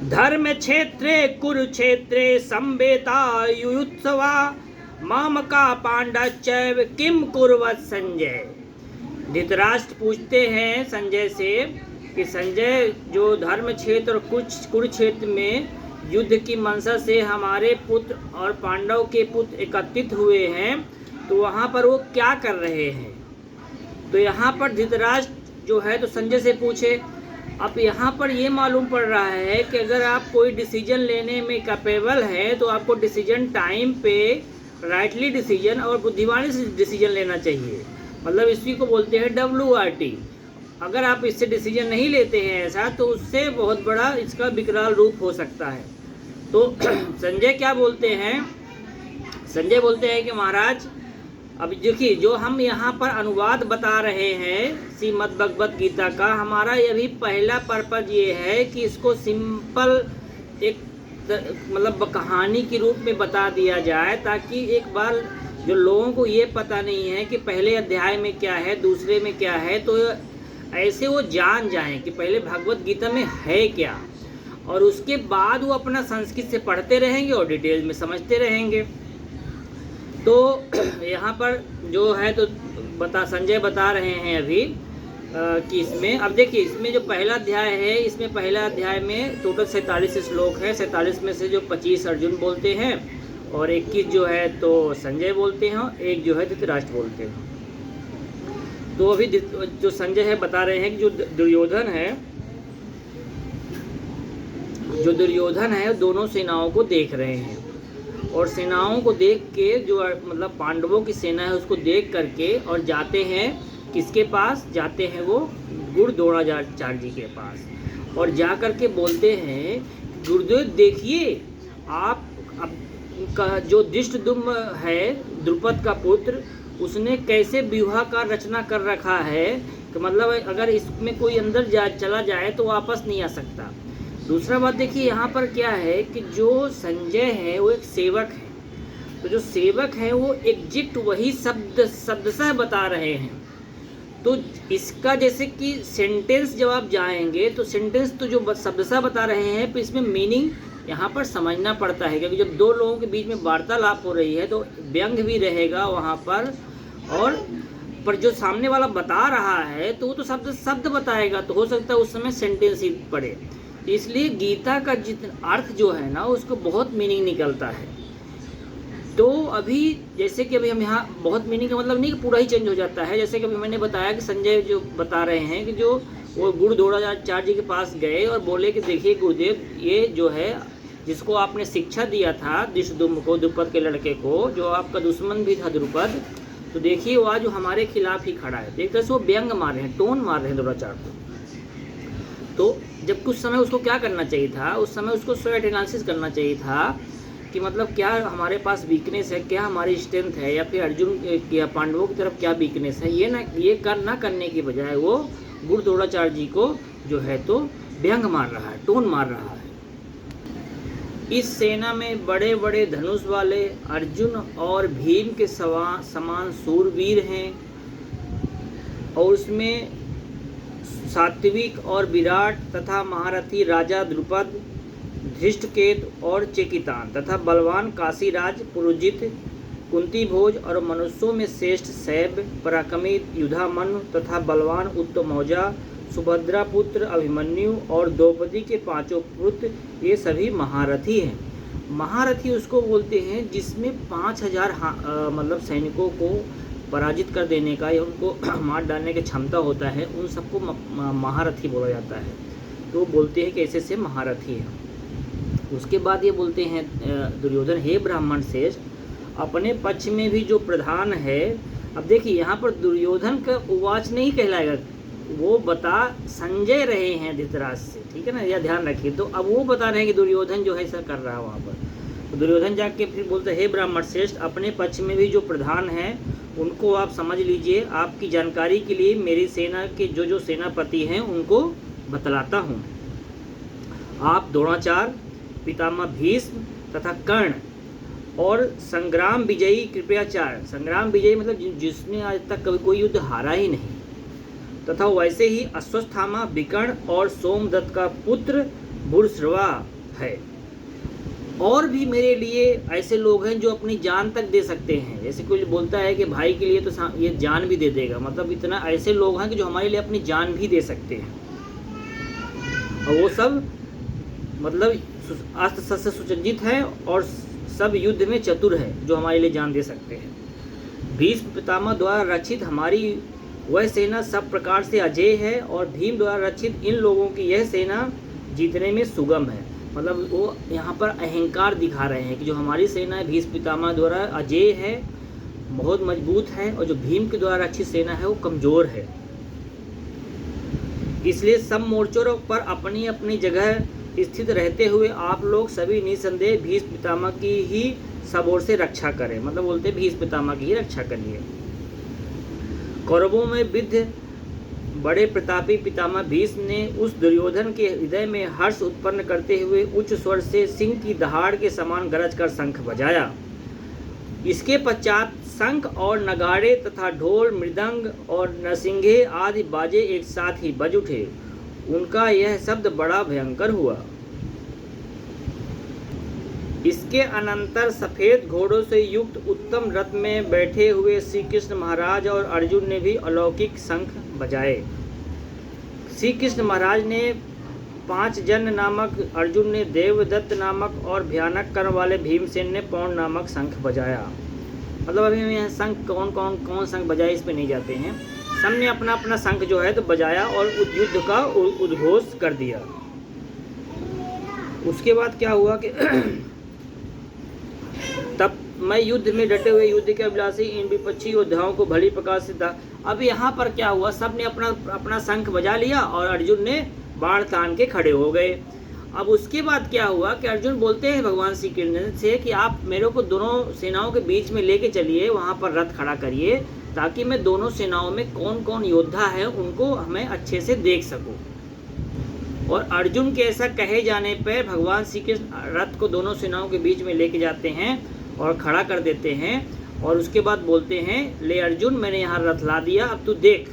धर्म क्षेत्रे कुरुक्षेत्रे संवेतायुयुत्सवा मामका पांडवश्चैव किम कुर्वत संजय। धृतराष्ट्र पूछते हैं संजय से कि संजय, जो धर्म क्षेत्र और कुरुक्षेत्र में युद्ध की मंशा से हमारे पुत्र और पांडव के पुत्र एकत्रित हुए हैं, तो वहाँ पर वो क्या कर रहे हैं। तो यहाँ पर धृतराष्ट्र जो है तो संजय से पूछे। अब यहाँ पर ये मालूम पड़ रहा है कि अगर आप कोई डिसीजन लेने में कैपेबल है तो आपको डिसीजन टाइम पे राइटली डिसीजन और बुद्धिमानी से डिसीजन लेना चाहिए। मतलब इसी को बोलते हैं WRT। अगर आप इससे डिसीजन नहीं लेते हैं ऐसा, तो उससे बहुत बड़ा इसका विकराल रूप हो सकता है। तो संजय क्या बोलते हैं, संजय बोलते हैं कि महाराज, अब देखिए जो हम यहाँ पर अनुवाद बता रहे हैं श्रीमद् भगवत गीता का, हमारा ये भी पहला पर्पज ये है कि इसको सिंपल एक मतलब कहानी के रूप में बता दिया जाए, ताकि एक बार जो लोगों को ये पता नहीं है कि पहले अध्याय में क्या है दूसरे में क्या है, तो ऐसे वो जान जाएं कि पहले भगवत गीता में है क्या, और उसके बाद वो अपना संस्कृत से पढ़ते रहेंगे और डिटेल में समझते रहेंगे। तो यहाँ पर जो है तो संजय बता रहे हैं अभी कि इसमें, अब देखिए इसमें जो पहला अध्याय है, इसमें पहला अध्याय में टोटल 47 श्लोक है। 47 में से जो 25 अर्जुन बोलते हैं और 21 जो है तो संजय बोलते हैं, एक जो है धृतराष्ट्र बोलते हैं। तो अभी जो संजय है बता रहे हैं कि जो दुर्योधन है दोनों सेनाओं को देख रहे हैं, और सेनाओं को देख के जो मतलब पांडवों की सेना है उसको देख करके और जाते हैं किसके पास, जाते हैं वो गुरु द्रोणाचार्य जी के पास, और जा कर के बोलते हैं गुरुदेव देखिए आप का जो धृष्टद्युम्न है द्रुपद का पुत्र, उसने कैसे विवाह का रचना कर रखा है कि मतलब अगर इसमें कोई अंदर चला जाए तो वापस नहीं आ सकता। दूसरा बात देखिए यहाँ पर क्या है कि जो संजय है वो एक सेवक है, तो जो सेवक है वो एग्जैक्ट वही शब्दशः बता रहे हैं। तो इसका जैसे कि सेंटेंस जब आप जाएंगे तो सेंटेंस तो जो शब्दशः बता रहे हैं, तो इसमें मीनिंग यहाँ पर समझना पड़ता है, क्योंकि जब दो लोगों के बीच में वार्तालाप हो रही है तो व्यंग भी रहेगा वहाँ पर जो सामने वाला बता रहा है तो वो तो शब्द बताएगा, तो हो सकता है उस समय सेंटेंस ही पढ़े। इसलिए गीता का जितना अर्थ जो है ना उसको बहुत मीनिंग निकलता है। तो अभी जैसे कि अभी हम यहाँ बहुत मीनिंग का मतलब नहीं कि पूरा ही चेंज हो जाता है। जैसे कि अभी मैंने बताया कि संजय जो बता रहे हैं कि जो वो गुरु द्रोणाचार्य जी के पास गए और बोले कि देखिए गुरुदेव, ये जो है जिसको आपने शिक्षा दिया था धृष्टद्युम्न को, द्रुपद के लड़के को, जो आपका दुश्मन भी था द्रुपद, तो देखिए वो आज जो हमारे खिलाफ ही खड़ा है। एक तरह से वो व्यंग मार रहे हैं, टोन मार रहे हैं द्रोणाचार्य को। तो जब कुछ समय उसको क्या करना चाहिए था, उस समय उसको स्वयं एनालिसिस करना चाहिए था कि मतलब क्या हमारे पास वीकनेस है, क्या हमारी स्ट्रेंथ है, या फिर अर्जुन या पांडवों की तरफ क्या वीकनेस है। ये ना करने की बजाय वो गुरु द्रोणाचार्य जी को जो है तो व्यंग मार रहा है, टोन मार रहा है। इस सेना में बड़े बड़े धनुष वाले अर्जुन और भीम के समान सूरवीर हैं, और उसमें सात्विक और विराट तथा महारथी राजा द्रुपद, धृष्टकेतु और चेकितान तथा बलवान काशीराज पुरोजित, कुंती भोज और मनुष्यों में श्रेष्ठ शैब, पराक्रमी युधामन्यु तथा बलवान उत्तमौजा, सुभद्रा पुत्र अभिमन्यु और द्रौपदी के 5 पुत्र, ये सभी महारथी हैं। महारथी उसको बोलते हैं जिसमें 5000 मतलब सैनिकों को पराजित कर देने का या उनको मार डालने की क्षमता होता है, उन सबको महारथी बोला जाता है। तो बोलते हैं कि ऐसे से महारथी है। उसके बाद ये बोलते हैं दुर्योधन, हे ब्राह्मण श्रेष्ठ, अपने पक्ष में भी जो प्रधान है। अब देखिए यहाँ पर दुर्योधन का उवाच नहीं कहलाएगा, वो बता संजय रहे हैं धृतराष्ट्र से, ठीक है ना, यह ध्यान रखिए। तो अब वो बता रहे हैं कि दुर्योधन जो है ऐसा कर रहा है वहाँ पर। तो दुर्योधन जाके फिर बोलते हैं, हे ब्राह्मण श्रेष्ठ, अपने पक्ष में भी जो प्रधान हैं उनको आप समझ लीजिए। आपकी जानकारी के लिए मेरी सेना के जो सेनापति हैं उनको बतलाता हूँ। आप द्रोणाचार्य, पितामह भीष्म तथा कर्ण और संग्राम विजयी कृपाचार्य, संग्राम विजयी मतलब जिसने आज तक कभी कोई युद्ध हारा ही नहीं, तथा वैसे ही अश्वत्थामा, विकर्ण और सोमदत्त का पुत्र भूर्श्वा है। और भी मेरे लिए ऐसे लोग हैं जो अपनी जान तक दे सकते हैं। जैसे कोई बोलता है कि भाई के लिए तो ये जान भी दे देगा, मतलब इतना ऐसे लोग हैं कि जो हमारे लिए अपनी जान भी दे सकते हैं, और वो सब मतलब अस्त्र शस्त्र से सुसज्जित है और सब युद्ध में चतुर है, जो हमारे लिए जान दे सकते हैं। भीष्म पितामह द्वारा रक्षित हमारी वह सेना सब प्रकार से अजेय है, और भीम द्वारा रक्षित इन लोगों की यह सेना जीतने में सुगम है। मतलब वो यहाँ पर अहंकार दिखा रहे हैं कि जो हमारी सेना है भीष्म पितामह द्वारा अजेय है, बहुत मजबूत है, और जो भीम के द्वारा रक्षित सेना है वो कमज़ोर है। इसलिए सब मोर्चों पर अपनी अपनी जगह स्थित रहते हुए आप लोग सभी निसंदेह भीष्म पितामह की ही सब ओर से रक्षा करें। मतलब बोलते भीष्म पितामह की ही रक्षा करिए। कौरवों में विद्ध बड़े प्रतापी पितामह भीष्म ने उस दुर्योधन के हृदय में हर्ष उत्पन्न करते हुए उच्च स्वर से सिंह की दहाड़ के समान गरज कर शंख बजाया। इसके पश्चात शंख और नगाड़े तथा ढोल, मृदंग और नरसिंगे आदि बाजे एक साथ ही बज उठे। उनका यह शब्द बड़ा भयंकर हुआ। इसके अनंतर सफ़ेद घोड़ों से युक्त उत्तम रथ में बैठे हुए श्री कृष्ण महाराज और अर्जुन ने भी अलौकिक शंख बजाए। श्री कृष्ण महाराज ने 5 जन नामक, अर्जुन ने देवदत्त नामक, और भयानक कर्म वाले भीमसेन ने पौंड नामक शंख बजाया। मतलब अभी हम यहाँ शंख कौन शंख बजाए इस पे नहीं जाते हैं। सबने अपना अपना शंख जो है तो बजाया और युद्ध का उद्घोष कर दिया। उसके बाद क्या हुआ कि तब मैं युद्ध में डटे हुए युद्ध के अभिलाषी इन विपक्षी योद्धाओं को भली प्रकार से था। अब यहाँ पर क्या हुआ, सब ने अपना अपना शंख बजा लिया और अर्जुन ने बाण तान के खड़े हो गए। अब उसके बाद क्या हुआ कि अर्जुन बोलते हैं भगवान श्री कृष्ण से कि आप मेरे को दोनों सेनाओं के बीच में लेके चलिए, वहाँ पर रथ खड़ा करिए, ताकि मैं दोनों सेनाओं में कौन कौन योद्धा है उनको हमें अच्छे से देख सकूं। और अर्जुन के ऐसा कहे जाने पर भगवान श्री कृष्ण रथ को दोनों सेनाओं के बीच में लेके जाते हैं और खड़ा कर देते हैं, और उसके बाद बोलते हैं, ले अर्जुन, मैंने यहाँ रथ ला दिया, अब तू देख।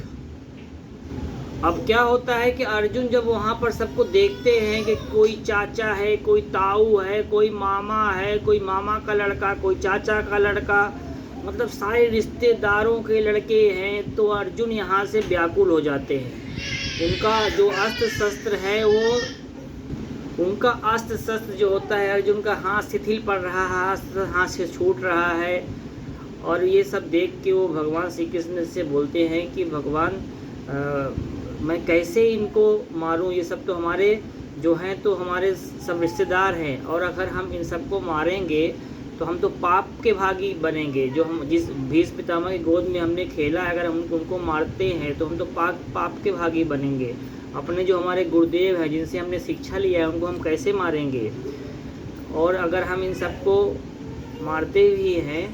अब क्या होता है कि अर्जुन जब वहाँ पर सबको देखते हैं कि कोई चाचा है, कोई ताऊ है, कोई मामा है, कोई मामा का लड़का, कोई चाचा का लड़का, मतलब सारे रिश्तेदारों के लड़के हैं, तो अर्जुन यहाँ से व्याकुल हो जाते हैं। उनका जो अस्त्र शस्त्र है वो, उनका अस्त्र शस्त्र जो होता है, अर्जुन का हाथ शिथिल पड़ रहा है, अस्त्र हाथ से छूट रहा है, और ये सब देख के वो भगवान श्री कृष्ण से बोलते हैं कि भगवान मैं कैसे इनको मारूं, ये सब तो हमारे जो हैं तो हमारे सब रिश्तेदार हैं, और अगर हम इन सबको मारेंगे तो हम तो पाप के भागी बनेंगे। जो हम जिस भीष्म पितामह की गोद में हमने खेला है, अगर हम उनको मारते हैं तो हम तो पाप के भागी बनेंगे। अपने जो हमारे गुरुदेव हैं जिनसे हमने शिक्षा लिया है उनको हम कैसे मारेंगे। और अगर हम इन सबको मारते भी हैं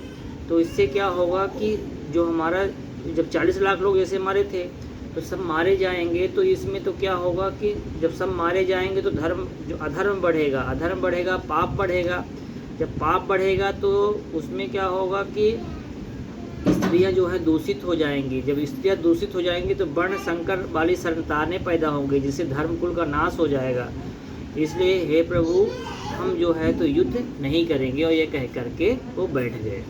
तो इससे क्या होगा कि जो हमारा जब 40 लाख लोग जैसे मारे थे तो सब मारे जाएंगे, तो इसमें तो क्या होगा कि जब सब मारे जाएंगे तो धर्म जो अधर्म बढ़ेगा, अधर्म बढ़ेगा, पाप बढ़ेगा। जब पाप बढ़ेगा तो उसमें क्या होगा कि स्त्रियां जो है दूषित हो जाएंगी। जब स्त्रियां दूषित हो जाएंगी तो वर्ण संकर वाली संतानें पैदा होंगी, जिससे धर्म कुल का नाश हो जाएगा। इसलिए हे प्रभु, हम जो है तो युद्ध नहीं करेंगे। और ये कह करके वो बैठ गए।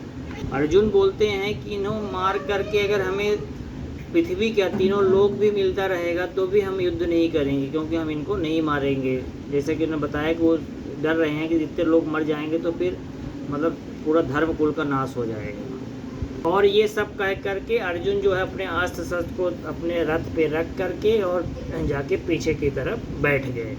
अर्जुन बोलते हैं कि इन्हों मार करके अगर हमें पृथ्वी क्या तीनों लोक भी मिलता रहेगा तो भी हम युद्ध नहीं करेंगे, क्योंकि हम इनको नहीं मारेंगे। जैसे कि उन्होंने बताया कि वो डर रहे हैं कि जितने लोग मर जाएंगे तो फिर मतलब पूरा धर्म कुल का नाश हो जाएगा। और ये सब कह करके अर्जुन जो है अपने अस्त्र शस्त्र को अपने रथ पे रख करके और जाके पीछे की तरफ बैठ गए।